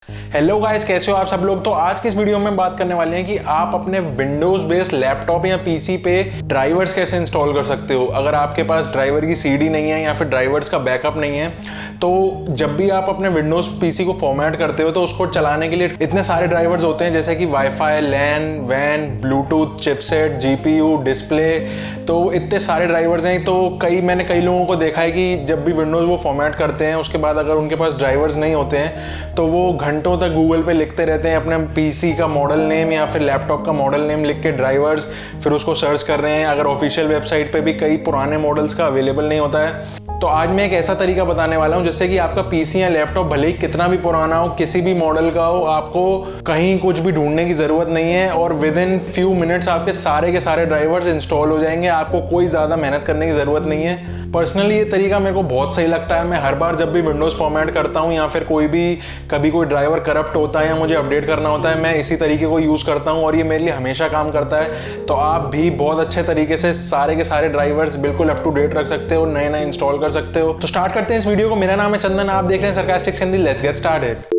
Hello guys, कैसे हो आप सब लोग। तो आज की इस वीडियो में बात करने वाले हैं कि आप अपने विंडोज बेस्ड लैपटॉप या पीसी पे ड्राइवर्स कैसे इंस्टॉल कर सकते हो। अगर आपके पास ड्राइवर की सीडी नहीं है या फिर ड्राइवर्स का बैकअप नहीं है, तो जब भी आप अपने विंडोज पीसी को फॉर्मेट करते हो तो उसको चलाने के लिए इतने सारे ड्राइवर्स होते हैं, जैसे कि वाईफाई, लैन, वैन, ब्लूटूथ, चिपसेट, जीपीयू, डिस्प्ले। तो इतने सारे ड्राइवर्स हैं। तो मैंने कई लोगों को देखा है कि जब भी विंडोज वो फॉर्मेट करते हैं, उसके बाद अगर उनके पास ड्राइवर्स नहीं होते हैं तो वो घंटों तक गूगल पे लिखते रहते हैं अपने पीसी का मॉडल नेम या फिर लैपटॉप का मॉडल नेम लिख के ड्राइवर्स, फिर उसको सर्च कर रहे हैं। अगर ऑफिशियल वेबसाइट पे भी कई पुराने मॉडल्स का अवेलेबल नहीं होता है। तो आज मैं एक ऐसा तरीका बताने वाला हूं जिससे कि आपका पीसी या लैपटॉप भले ही कितना भी पुराना हो, किसी भी मॉडल का हो, आपको कहीं कुछ भी ढूंढने की जरूरत नहीं है और विद इन फ्यू मिनट्स आपके सारे के सारे ड्राइवर्स इंस्टॉल हो जाएंगे। आपको कोई ज्यादा मेहनत करने की जरूरत नहीं है। पर्सनली ये तरीका मेरे को बहुत सही लगता है। मैं हर बार जब भी विंडोज फॉर्मेट करता हूँ या फिर कभी कोई ड्राइवर करप्ट होता है या मुझे अपडेट करना होता है, मैं इसी तरीके को यूज करता हूँ और ये मेरे लिए हमेशा काम करता है। तो आप भी बहुत अच्छे तरीके से सारे के सारे ड्राइवर्स बिल्कुल अप टू डेट रख सकते हो, नए नए इंस्टॉल कर सकते हो। तो स्टार्ट करते हैं इस वीडियो को। मेरा नाम है चंदन, आप देख रहे हैं sarcastic Hindi. Let's get started.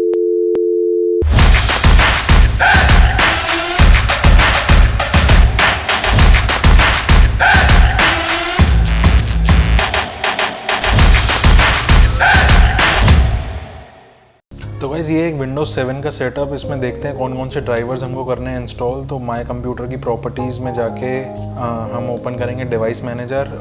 तो गाइस, ये एक Windows 7 का सेटअप। इसमें देखते हैं कौन कौन से ड्राइवर्स हमको करने हैं इंस्टॉल। तो माय कंप्यूटर की प्रॉपर्टीज़ में जाके हम ओपन करेंगे डिवाइस मैनेजर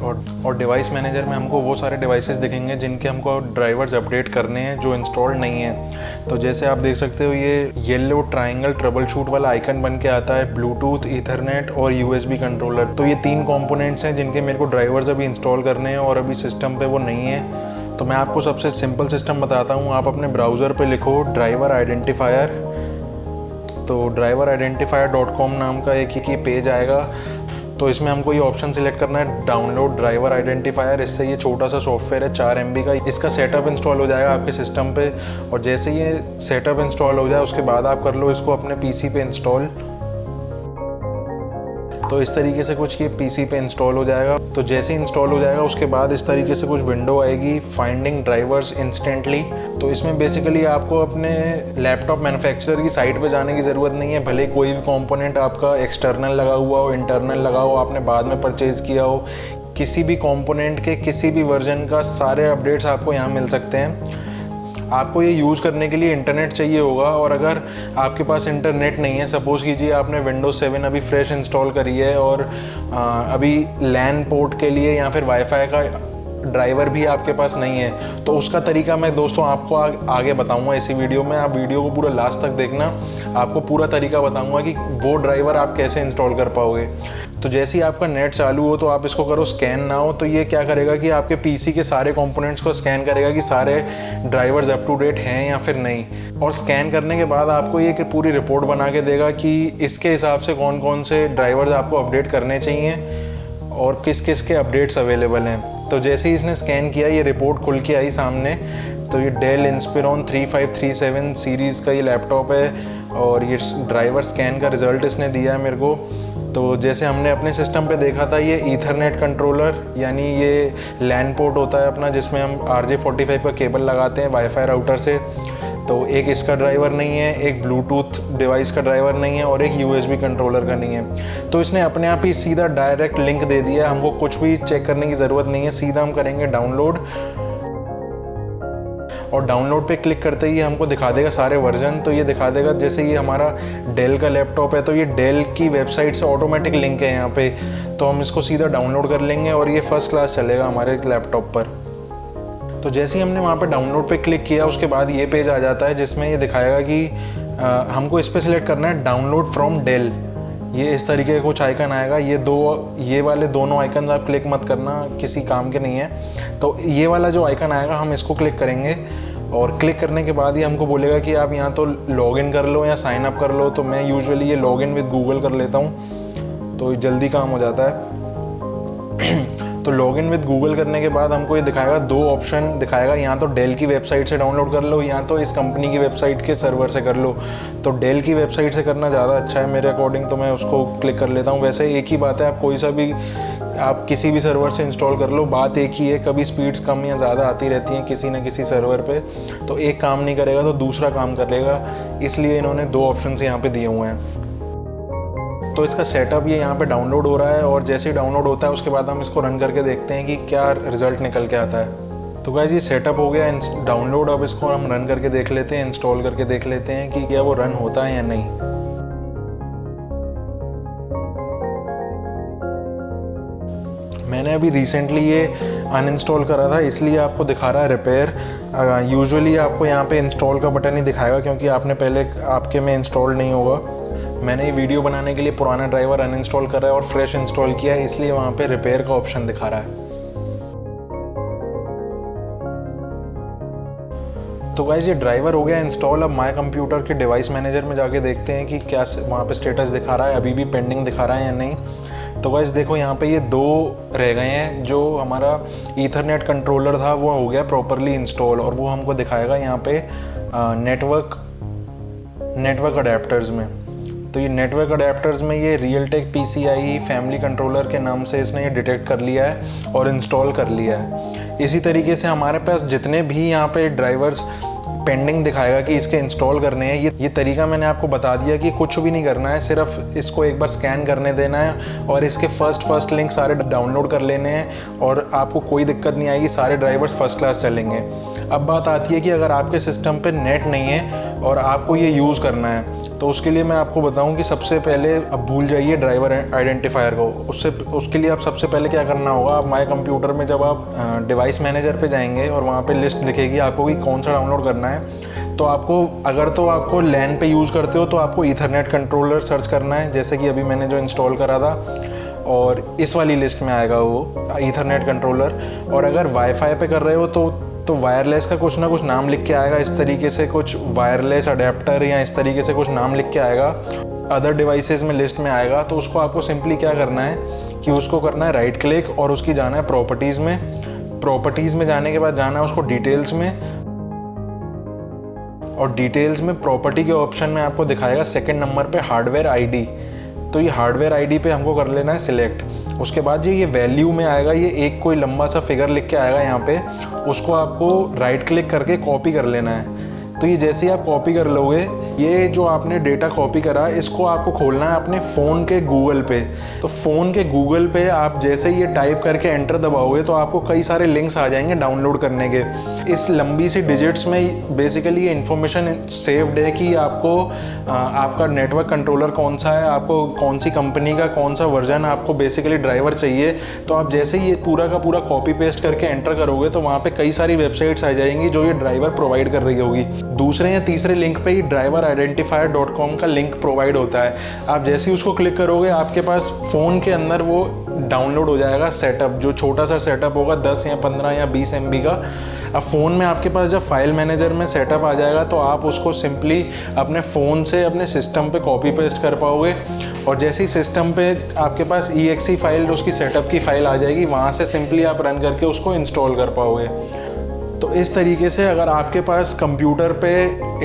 और डिवाइस मैनेजर में हमको वो सारे डिवाइसेस दिखेंगे जिनके हमको ड्राइवर्स अपडेट करने हैं जो इंस्टॉल नहीं है। तो जैसे आप देख सकते हो, ये येलो ट्राइंगल ट्रबल शूट वाला आइकन बन के आता है, ब्लूटूथ, ईथरनेट और USB कंट्रोलर। तो ये 3 कॉम्पोनेंट्स हैं जिनके मेरे को ड्राइवर्स अभी इंस्टॉल करने हैं और अभी सिस्टम पे वो नहीं है। तो मैं आपको सबसे सिंपल सिस्टम बताता हूँ। आप अपने ब्राउज़र पे लिखो ड्राइवर आइडेंटिफायर। तो driveridentifier.com नाम का एक ही पेज आएगा। तो इसमें हमको ये ऑप्शन सिलेक्ट करना है, डाउनलोड ड्राइवर आइडेंटिफायर। इससे ये छोटा सा सॉफ्टवेयर है 4 MB का, इसका सेटअप इंस्टॉल हो जाएगा आपके सिस्टम पे। और जैसे ये सेटअप इंस्टॉल हो जाए उसके बाद आप कर लो इसको अपने पीसी पे इंस्टॉल। तो इस तरीके से कुछ ये पीसी पे इंस्टॉल हो जाएगा। तो जैसे ही इंस्टॉल हो जाएगा उसके बाद इस तरीके से कुछ विंडो आएगी, फाइंडिंग ड्राइवर्स इंस्टेंटली। तो इसमें बेसिकली आपको अपने लैपटॉप मैन्युफैक्चरर की साइट पे जाने की ज़रूरत नहीं है। भले कोई भी कंपोनेंट आपका एक्सटर्नल लगा हुआ हो, इंटरनल लगा हो, आपने बाद में परचेज़ किया हो, किसी भी कंपोनेंट के किसी भी वर्जन का सारे अपडेट्स आपको यहाँ मिल सकते हैं। आपको ये यूज़ करने के लिए इंटरनेट चाहिए होगा और अगर आपके पास इंटरनेट नहीं है, सपोज़ कीजिए आपने विंडोज़ 7 अभी फ्रेश इंस्टॉल करी है और अभी लैन पोर्ट के लिए या फिर वाईफाई का ड्राइवर भी आपके पास नहीं है, तो उसका तरीका मैं दोस्तों आपको आगे बताऊंगा इसी वीडियो में। आप वीडियो को पूरा लास्ट तक देखना, आपको पूरा तरीका बताऊंगा कि वो ड्राइवर आप कैसे इंस्टॉल कर पाओगे। तो जैसे ही आपका नेट चालू हो तो आप इसको करो स्कैन नाउ। तो ये क्या करेगा कि आपके पीसी के सारे कंपोनेंट्स को स्कैन करेगा कि सारे ड्राइवर्स अप टू डेट हैं या फिर नहीं। और स्कैन करने के बाद आपको ये पूरी रिपोर्ट बना के देगा कि इसके हिसाब से कौन कौन से ड्राइवर्स आपको अपडेट करने चाहिए और किस किस के अपडेट्स अवेलेबल हैं। तो जैसे ही इसने स्कैन किया, ये रिपोर्ट खुल के आई सामने। तो ये डेल इंस्पिरॉन 3537 सीरीज़ का ये लैपटॉप है और ये ड्राइवर स्कैन का रिज़ल्ट इसने दिया है मेरे को। तो जैसे हमने अपने सिस्टम पे देखा था, ये ईथरनेट कंट्रोलर यानी ये लैन पोर्ट होता है अपना, जिसमें हम RJ45 का केबल लगाते हैं वाईफाई राउटर से। तो एक इसका ड्राइवर नहीं है, एक ब्लूटूथ डिवाइस का ड्राइवर नहीं है और एक USB कंट्रोलर का नहीं है। तो इसने अपने आप ही सीधा डायरेक्ट लिंक दे दिया, हमको कुछ भी चेक करने की ज़रूरत नहीं है। सीधा हम करेंगे डाउनलोड और डाउनलोड पे क्लिक करते ही हमको दिखा देगा सारे वर्जन। तो ये दिखा देगा, जैसे ये हमारा डेल का लैपटॉप है तो ये डेल की वेबसाइट से ऑटोमेटिक लिंक है यहाँ पे। तो हम इसको सीधा डाउनलोड कर लेंगे और ये फर्स्ट क्लास चलेगा हमारे लैपटॉप पर। तो जैसे ही हमने वहाँ पे डाउनलोड पे क्लिक किया उसके बाद ये पेज आ जाता है जिसमें ये दिखाएगा कि हमको इस पर सिलेक्ट करना है डाउनलोड फ्रॉम डेल। ये इस तरीके का कुछ आइकन आएगा। ये वाले दोनों आइकन आप क्लिक मत करना, किसी काम के नहीं है। तो ये वाला जो आइकन आएगा हम इसको क्लिक करेंगे और क्लिक करने के बाद ही हमको बोलेगा कि आप यहाँ तो लॉगिन कर लो या साइन अप कर लो। तो मैं यूजुअली ये लॉगिन विद गूगल कर लेता हूँ, तो जल्दी काम हो जाता है। तो लॉगिन विद गूगल करने के बाद हमको ये दिखाएगा, 2 ऑप्शन दिखाएगा, यहाँ तो डेल की वेबसाइट से डाउनलोड कर लो या तो इस कंपनी की वेबसाइट के सर्वर से कर लो। तो डेल की वेबसाइट से करना ज़्यादा अच्छा है मेरे अकॉर्डिंग, तो मैं उसको क्लिक कर लेता हूँ। वैसे एक ही बात है, आप कोई सा भी आप किसी भी सर्वर से इंस्टॉल कर लो, बात एक ही है, कभी स्पीड्स कम या ज़्यादा आती रहती हैं किसी न किसी सर्वर पे, तो एक काम नहीं करेगा तो दूसरा काम करेगा, इसलिए इन्होंने 2 ऑप्शन यहाँ पे दिए हुए हैं। तो इसका सेटअप ये यहाँ पे डाउनलोड हो रहा है और जैसे ही डाउनलोड होता है उसके बाद हम इसको रन करके देखते हैं कि क्या रिज़ल्ट निकल के आता है। तो गाइस ये सेटअप हो गया डाउनलोड, अब इसको हम रन करके देख लेते हैं, इंस्टॉल करके देख लेते हैं कि क्या वो रन होता है या नहीं। मैंने अभी रिसेंटली ये अनइंस्टॉल करा था, इसलिए आपको दिखा रहा है रिपेयर। यूजुअली आपको यहाँ पे इंस्टॉल का बटन ही दिखाएगा क्योंकि आपने पहले आपके में इंस्टॉल नहीं होगा। मैंने ये वीडियो बनाने के लिए पुराना ड्राइवर अनइंस्टॉल करा है और फ्रेश इंस्टॉल किया है, इसलिए वहाँ पे रिपेयर का ऑप्शन दिखा रहा है। तो गाइस ये ड्राइवर हो गया इंस्टॉल। अब माय कंप्यूटर के डिवाइस मैनेजर में जाके देखते हैं कि क्या वहाँ पे स्टेटस दिखा रहा है, अभी भी पेंडिंग दिखा रहा है या नहीं। तो गाइस देखो यहाँ पे ये 2 रह गए हैं। जो हमारा ईथरनेट कंट्रोलर था वो हो गया प्रॉपरली इंस्टॉल और वो हमको दिखाएगा यहाँ पे नेटवर्क अडेप्टर्स में। तो ये नेटवर्क अडेप्टर्स में ये रियलटेक PCIe फैमिली कंट्रोलर के नाम से इसने ये डिटेक्ट कर लिया है और इंस्टॉल कर लिया है। इसी तरीके से हमारे पास जितने भी यहाँ पे ड्राइवर्स पेंडिंग दिखाएगा कि इसके इंस्टॉल करने हैं, ये तरीका मैंने आपको बता दिया कि कुछ भी नहीं करना है, सिर्फ इसको एक बार स्कैन करने देना है और इसके फर्स्ट लिंक सारे डाउनलोड कर लेने हैं और आपको कोई दिक्कत नहीं आएगी, सारे ड्राइवर्स फर्स्ट क्लास चलेंगे। अब बात आती है कि अगर आपके सिस्टम पे नेट नहीं है और आपको ये यूज़ करना है, तो उसके लिए मैं आपको बताऊं कि सबसे पहले अब भूल जाइए ड्राइवर आइडेंटिफायर को। उसके लिए आप सबसे पहले क्या करना होगा, आप माय कंप्यूटर में जब आप डिवाइस मैनेजर पे जाएंगे और वहाँ पे लिस्ट दिखेगी आपको कि कौन सा डाउनलोड करना है, तो आपको लैन पे यूज़ करते हो तो आपको ईथरनेट कंट्रोलर सर्च करना है, जैसे कि अभी मैंने जो इंस्टॉल करा था और इस वाली लिस्ट में आएगा वो ईथरनेट कंट्रोलर। और अगर वाईफाई पे कर रहे हो तो वायरलेस का कुछ ना कुछ नाम लिख के आएगा, इस तरीके से कुछ वायरलेस अडेप्टर या इस तरीके से कुछ नाम लिख के आएगा, अदर डिवाइसेस में लिस्ट में आएगा। तो उसको आपको सिंपली क्या करना है कि उसको करना है राइट क्लिक और उसकी जाना है प्रॉपर्टीज़ में जाने के बाद जाना है उसको डिटेल्स में, और डिटेल्स में प्रॉपर्टी के ऑप्शन में आपको दिखाएगा सेकंड नंबर पे हार्डवेयर आईडी। तो ये हार्डवेयर आईडी पे हमको कर लेना है सिलेक्ट। उसके बाद ये वैल्यू में आएगा, ये एक कोई लंबा सा फिगर लिख के आएगा यहाँ पे, उसको आपको राइट क्लिक करके कॉपी कर लेना है। तो ये जैसे ही आप कॉपी कर लोगे, ये जो आपने डेटा कॉपी करा इसको आपको खोलना है अपने फ़ोन के गूगल पे। तो फ़ोन के गूगल पे आप जैसे ही ये टाइप करके एंटर दबाओगे तो आपको कई सारे लिंक्स आ जाएंगे डाउनलोड करने के। इस लंबी सी डिजिट्स में बेसिकली ये इन्फॉर्मेशन सेव्ड है कि आपको आपका नेटवर्क कंट्रोलर कौन सा है, आपको कौन सी कंपनी का कौन सा वर्जन आपको बेसिकली ड्राइवर चाहिए। तो आप जैसे ही ये पूरा का पूरा कॉपी पेस्ट करके एंटर करोगे तो वहाँ पे कई सारी वेबसाइट्स आ जाएंगी जो ये ड्राइवर प्रोवाइड कर रही होगी। दूसरे या तीसरे लिंक पे ही driver-identifier.com का लिंक प्रोवाइड होता है। आप जैसे ही उसको क्लिक करोगे आपके पास फ़ोन के अंदर वो डाउनलोड हो जाएगा सेटअप, जो छोटा सा सेटअप होगा 10 या 15 या 20 MB का। अब फ़ोन में आपके पास जब फाइल मैनेजर में सेटअप आ जाएगा तो आप उसको सिंपली अपने फ़ोन से अपने सिस्टम पे कॉपी पेस्ट कर पाओगे, और जैसे ही सिस्टम पे आपके पास exe फाइल उसकी सेटअप की फ़ाइल आ जाएगी, वहाँ से सिंपली आप रन करके उसको इंस्टॉल कर पाओगे। तो इस तरीके से अगर आपके पास कंप्यूटर पे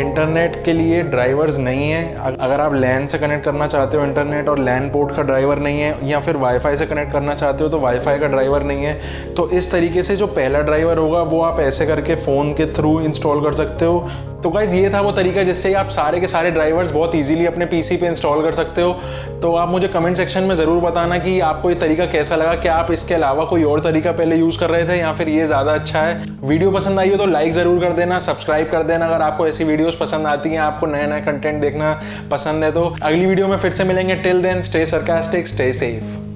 इंटरनेट के लिए ड्राइवर्स नहीं है, अगर आप लैन से कनेक्ट करना चाहते हो इंटरनेट और लैन पोर्ट का ड्राइवर नहीं है, या फिर वाईफाई से कनेक्ट करना चाहते हो तो वाईफाई का ड्राइवर नहीं है, तो इस तरीके से जो पहला ड्राइवर होगा वो आप ऐसे करके फ़ोन के थ्रू इंस्टॉल कर सकते हो। तो गाइज ये था वो तरीका जिससे आप सारे के सारे ड्राइवर्स बहुत इजीली अपने पीसी पे इंस्टॉल कर सकते हो। तो आप मुझे कमेंट सेक्शन में ज़रूर बताना कि आपको ये तरीका कैसा लगा, क्या आप इसके अलावा कोई और तरीका पहले यूज़ कर रहे थे या फिर ये ज़्यादा अच्छा है। वीडियो पसंद आई हो तो लाइक ज़रूर कर देना, सब्सक्राइब कर देना अगर आपको ऐसी वीडियोज़ पसंद आती हैं, आपको नया नया कंटेंट देखना पसंद है। तो अगली वीडियो में फिर से मिलेंगे। Till then stay sarcastic, stay safe.